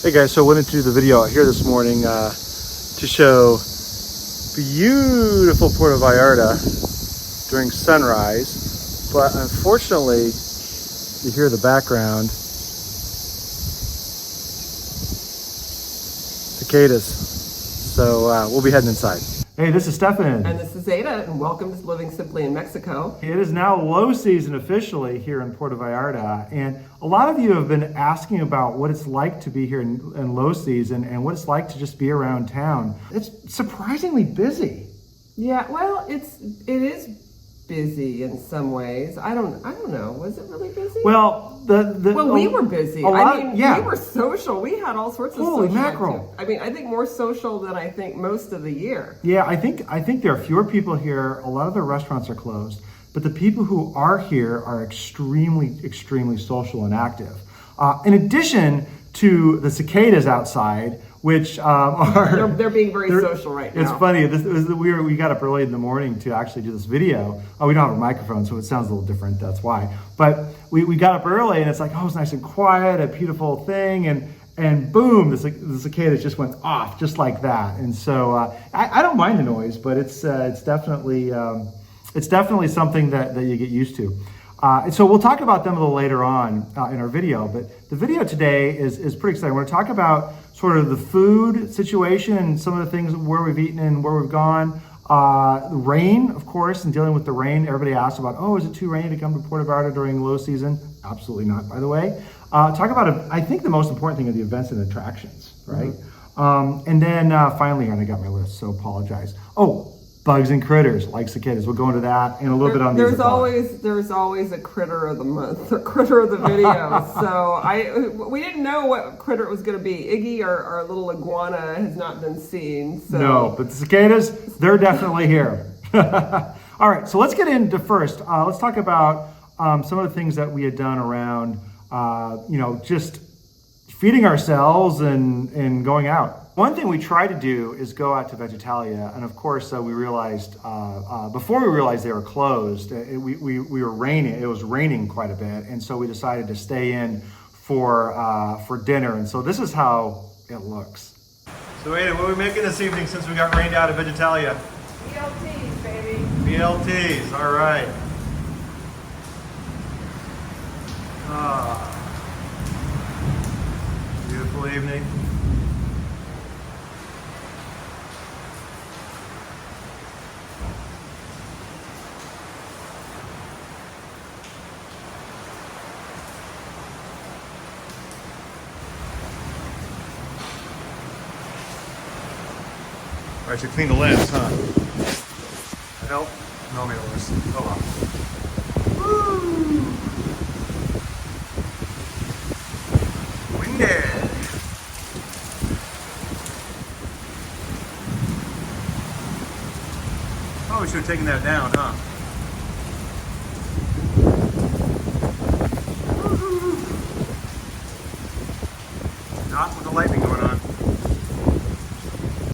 Hey guys, so I went into the video out here this morning to show beautiful Puerto Vallarta during sunrise, but unfortunately you hear the background, cicadas, so we'll be heading inside. Hey, this is Stefan. And this is Ada, and welcome to Living Simply in Mexico. It is now low season officially here in Puerto Vallarta, and a lot of you have been asking about what it's like to be here in low season and what it's like to just be around town. It's surprisingly busy. Yeah, well, it is busy in some ways. I don't know. Was it really busy? Well, we were busy. We were social. We had all sorts of Holy social mackerel. activity. I think more social than I think most of the year. Yeah, I think there are fewer people here. A lot of the restaurants are closed, but the people who are here are extremely social and active. In addition to the cicadas outside, which they're being very social right now. It's funny. We got up early in the morning to actually do this video. We don't have a microphone, so it sounds a little different. That's why. But we got up early, and it's like, oh, it's nice and quiet, a beautiful thing, and boom, the cicadas just went off just like that. And so I don't mind the noise, but it's definitely something that you get used to. And so we'll talk about them a little later on in our video, but the video today is pretty exciting. We're going to talk about sort of the food situation and some of the things where we've eaten and where we've gone. The rain, of course, and dealing with the rain. Everybody asks about, oh, is it too rainy to come to Puerto Vallarta during low season? Absolutely not, by the way. Talk about, I think the most important thing are the events and attractions, right? Mm-hmm. And then finally, and I got my list, so apologize. Oh, bugs and critters like cicadas. We'll go into that and a little bit on these. There's always a critter of the month, a critter of the video. So we didn't know what critter it was going to be. Iggy, our little iguana, has not been seen. So. No, but the cicadas, they're definitely here. All right, so let's get into first. Let's talk about some of the things that we had done around, just feeding ourselves and going out. One thing we try to do is go out to Vegetalia, and of course we realized before we realized they were closed. We were raining. It was raining quite a bit, and so we decided to stay in for dinner. And so this is how it looks. So Ada, what are we making this evening since we got rained out of Vegetalia? BLTs, baby. BLTs. All right. Beautiful evening. All right, so clean the lens, huh? Help? No, me worse. Oh well. Woo! Winded. Oh, we should have taken that down, huh? Not with the lightning going on.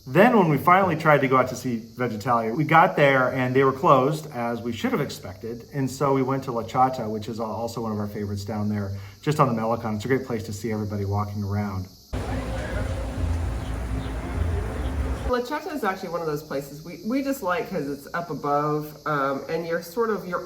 Then when we finally tried to go out to see Vegetalia, we got there and they were closed, as we should have expected. And so we went to La Chata, which is also one of our favorites down there, just on the Malecon. It's a great place to see everybody walking around. La Chata is actually one of those places we just like because it's up above, and you're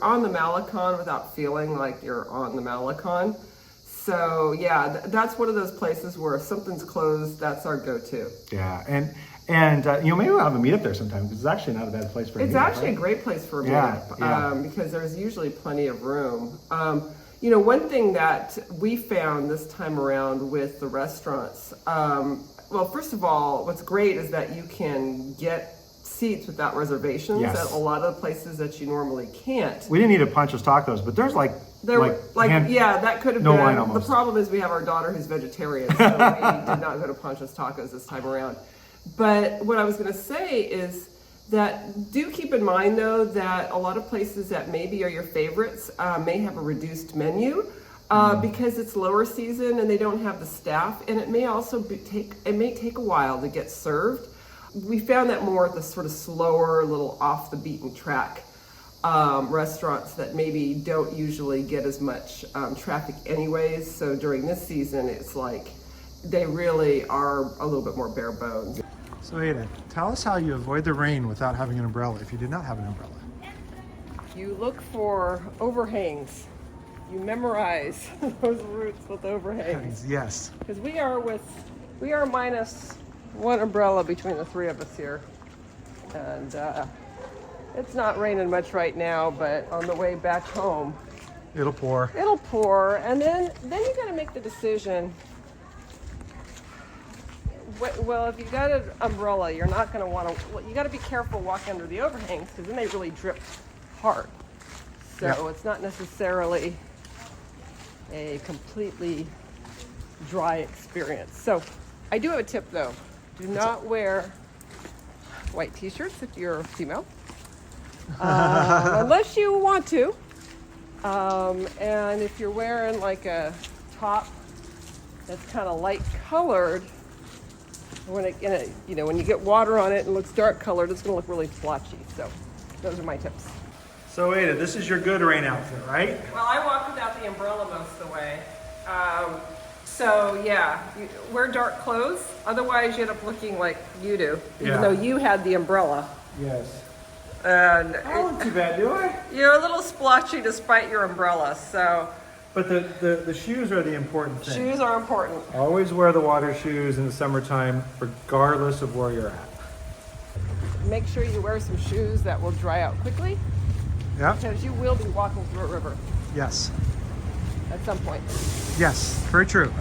on the Malecon without feeling like you're on the Malecon. So yeah, that's one of those places where if something's closed, that's our go-to. Yeah, and maybe we'll have a meetup there sometime because it's actually not a bad place for a meetup. It's actually a great place for a meetup because there's usually plenty of room. One thing that we found this time around with the restaurants, well, first of all, what's great is that you can get seats without reservations at a lot of the places that you normally can't. We didn't eat at Pancho's Tacos, but there's that could have no been. line almost. The problem is we have our daughter who's vegetarian, so we did not go to Pancho's Tacos this time around. But what I was going to say is that do keep in mind, though, that a lot of places that maybe are your favorites may have a reduced menu because it's lower season and they don't have the staff, and it may also take a while to get served. We found that more at the sort of slower, little off the beaten track restaurants that maybe don't usually get as much traffic anyways. So during this season, it's like they really are a little bit more bare bones. So Ada, tell us how you avoid the rain without having an umbrella if you did not have an umbrella. You look for overhangs. You memorize those routes with overhangs. Yes. Because we are minus one umbrella between the three of us here. And it's not raining much right now, but on the way back home, It'll pour. it'll pour. And then you got to make the decision. Well, if you got an umbrella, you're not going to want to, you got to be careful walking under the overhangs because then they really drip hard. So Yeah. it's not necessarily a completely dry experience. So I do have a tip though. Do not wear white t-shirts if you're a female, unless you want to. And if you're wearing like a top that's kind of light colored, when you get water on it and looks dark colored, it's gonna look really splotchy. So those are my tips. So Ada, this is your good rain outfit, right? Well, I walk without the umbrella most of the way. So yeah, you wear dark clothes. Otherwise, you end up looking like you do, even though you had the umbrella. Yes. And I don't look too bad, do I? you're a little splotchy despite your umbrella. So But the shoes are the important thing. shoes are important. Always wear the water shoes in the summertime, regardless of where you're at. Make sure you wear some shoes that will dry out quickly, Yeah? because you will be walking through a river Yes. at some point. Yes, very true.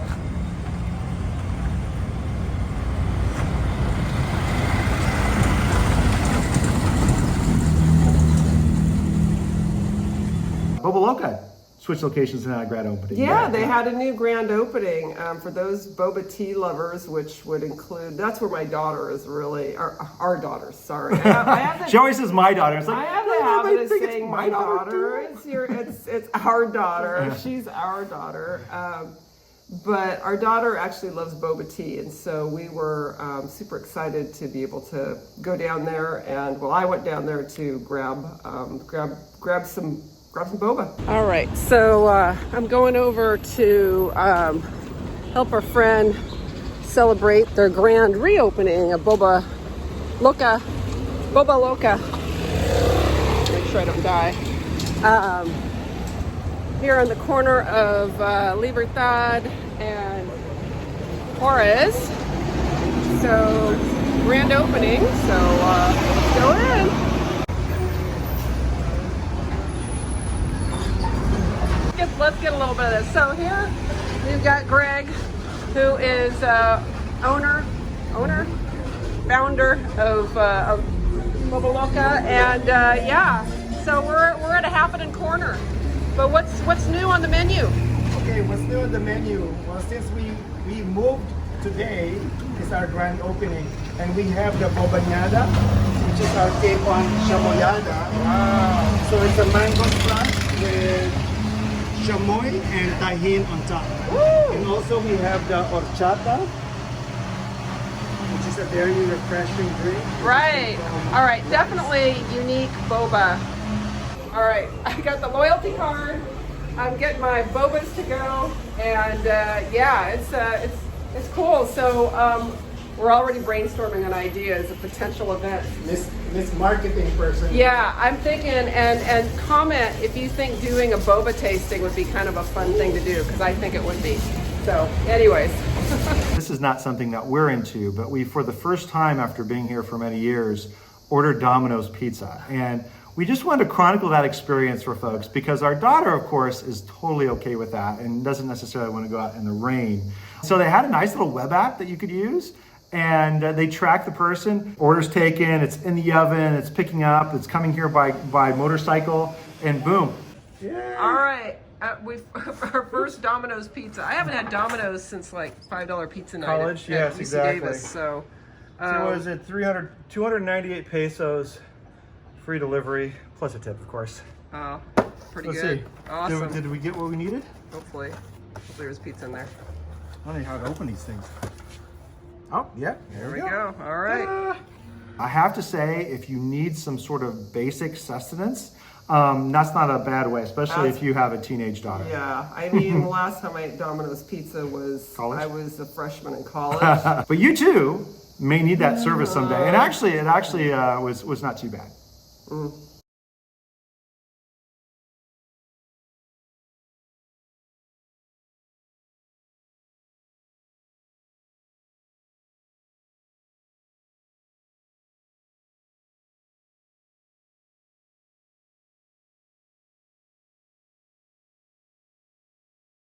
Boba Loca switched locations and had a grand opening. Yeah, they had a new grand opening for those boba tea lovers, which would include. That's where my daughter is really. Our daughter, sorry. I have the, She always says my daughter. It's like, I have the habit of saying my daughter. It's our daughter. She's our daughter. But our daughter actually loves boba tea, and so we were super excited to be able to go down there. And well, I went down there to grab some boba. All right, so I'm going over to help our friend celebrate their grand reopening of Boba Loca. Make sure I don't die. Here on the corner of Libertad and Juarez. So, grand opening, so let's go in. Let's get a little bit of this. So here we've got Greg, who is founder of Boba Loca, and yeah. So we're at a happening corner. But what's new on the menu? Okay, what's new on the menu? Well, since we moved today, is our grand opening, and we have the bobañada, which is our take on chamoyada. Wow! So it's a mango splash with chamoy and tahin on top. Woo! And also we have the horchata, which is a very refreshing drink. Right. All right. Definitely unique boba. All right. I got the loyalty card. I'm getting my bobas to go, and yeah, it's cool. So we're already brainstorming on ideas of potential events. Miss Marketing person. Yeah, I'm thinking, and comment if you think doing a boba tasting would be kind of a fun thing to do, because I think it would be. So, anyways. This is not something that we're into, but we, for the first time after being here for many years, ordered Domino's pizza. And we just wanted to chronicle that experience for folks, because our daughter, of course, is totally okay with that and doesn't necessarily want to go out in the rain. So they had a nice little web app that you could use, and they track the person, orders taken, it's in the oven, it's picking up, it's coming here by motorcycle, and boom. Yeah. All right. Our first Domino's pizza. I haven't had Domino's since like $5 pizza night College? at Yes, UC exactly. Davis. So, So was it 298 pesos, free delivery, plus a tip, of course. oh, pretty Let's good. see. Awesome. Did we get what we needed? Hopefully there's pizza in there. I don't know how to open these things. Oh, yeah. There we go. All right. I have to say, if you need some sort of basic sustenance, That's not a bad way, especially That's- if you have a teenage daughter. Yeah, I mean, the last time I ate Domino's pizza was College? I was a freshman in college. But you too may need that service someday. And actually, it was not too bad.